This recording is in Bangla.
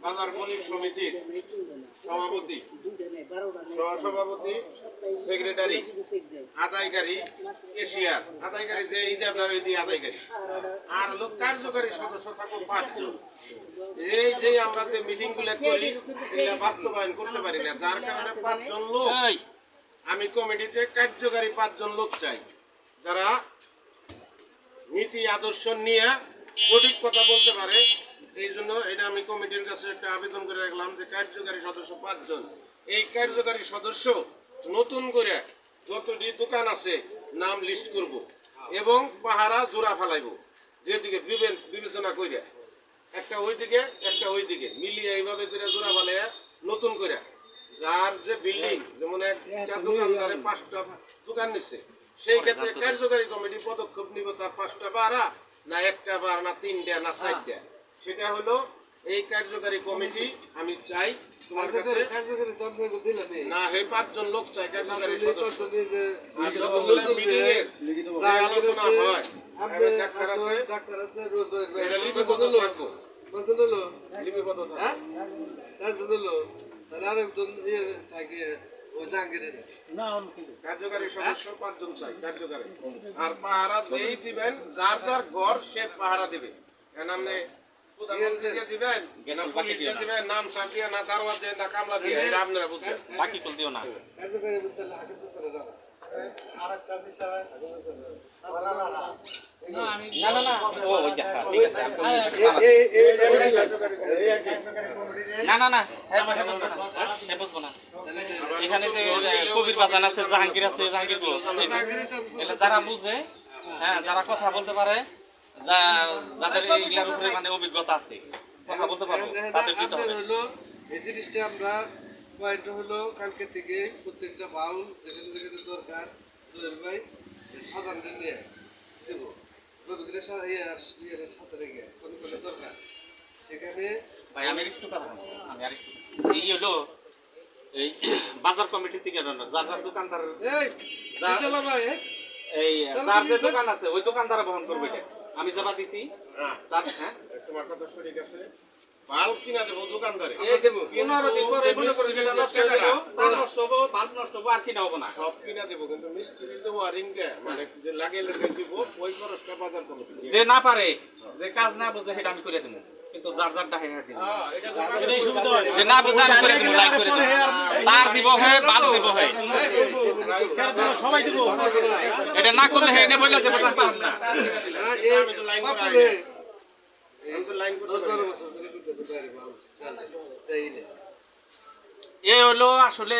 বাজার মালিক সমিতির সভাপতি, সহসভাপতি, সেক্রেটারি, আদায়কারী, কেশিয়ার, আদায়কারী যে ইজারাদার আদায়কারী আর হলো কার্যকারী সদস্য থাকবো 5 জন। এই যে আমরা যে মিটিং গুলো করি এগুলা বাস্তবায়ন করতে পারি না, যার কারণে 5 জন লোক আমি কমিটিতে কার্যকারী 5 জন লোক চাই, যারা নীতি আদর্শ নিয়ে সঠিক কথা বলতে পারে। এই জন্য এটা আমি কমিটির কাছে একটা আবেদন করে রাখলাম যে কার্যকারী সদস্য 5 জন। এই কার্যকারী সদস্য নতুন করে যতটি দোকান আছে নাম লিস্ট করব এবং পাহারা জোড়া ফেলাইব, যেদিকে বিবেচনা করে একটা ওইদিকে একটা ওইদিকে মিলিয়ে এইভাবে করে জোড়া ফেলাইয়া নতুন করে যার যে বিল্ডিং যেমন একটা দোকানদারে 5টা দোকান নিচ্ছে, সেই ক্ষেত্রে কার্যকারী কমিটি পদক্ষেপ নিব তার 5টা পাহারা না 1টা পাহারা না 3টা না 4টা, সেটা হলো এই কার্যকারী কমিটি। আমি চাই তোমার কাছে না এই 5 জন লোক চাই কার্যকারী সদস্য। আর যতগুলো মিটিং এ আলোচনা হয় ডাক্তার আছে রোজ এটা লিপিবদ্ধ থাকবো, লিপিবদ্ধ থাকবো। তাহলে আরেকজন থাকে ওই জাহাঙ্গীরের কার্যকারী সদস্য 5 জন চাই কার্যকারী। আর পাহারা যেই দিবেন যার যার ঘর সে পাহারা দিবে, নামে প্রধানমন্ত্রীকে দিবেন না পুলিশকে দিবেন, নাম সার দিয়ে না দারোয়ান দিয়ে না কামলা দিয়ে, এটা আপনারা বুঝবেন, বাকি কোন দিও না। কার্যকারী বলতে লাগে তো করে দাও। আরেকটা বিষয় না না না ও ওই যা ঠিক আছে না না না হ্যাঁ বুঝবো না। এখানে যে কবির বাজান আছে, জাহাঙ্গীর আছে, জাহাঙ্গীর যারা বুঝে, হ্যাঁ যারা কথা বলতে পারে, যাদের এইগুলোর উপরে মানে অভিজ্ঞতা আছে, কথা বলতে পারবো, তাদের দিতে হবে। হলো এই জিনিসটা আমরা পয়েন্ট হলো কালকে থেকে প্রত্যেকটা বাউল যেখানে যেখানে দরকার জয়ের ভাই সাধারণ নিয়ে দেবো, রবিগুলোর সাথে রেখে কোন কোন দরকার সেখানে ভাই আমি একটু কথা আমি আর এই হলো এই বাজার কমিটি থেকে যার যার দোকানদার এই যার যে দোকান আছে ওই দোকানদার বহন করবে, আমি জমা দিছি। তার হ্যাঁ তোমার কথা সঠিক আছে, বাল্ব কিনা দেবো দোকানদারে, এই দেব 15 দিন পরে মনে করে যেটা নষ্ট হবে তার নষ্ট হবে, বাল্ব নষ্ট হবে, আর কিনা হবে না, সব কিনা দেব। কিন্তু মিস্ত্রির যে ওয়ারিংটা মানে যে লাগাইলে দিব ওই খরচটা বাজার কমিটি যে না পারে, যে কাজ না বুঝে সেটা আমি করে দেব, কিন্তু যার যার ডাহে দিন এটাই সুবিধা হয়, যে না বুঝে আমি করে দেব, লাইন করে দেব, তার দিব হয় বাল্ব দিব হয় সবাই দিব, এটা না করলে হে এনে বললে যে বাজার পারব না। আমি তো লাইন করে আমি তো লাইন করে 10-12 বছর ধরে করতেছি বাইরে বাল্ব চালাই, এই হলো আসলে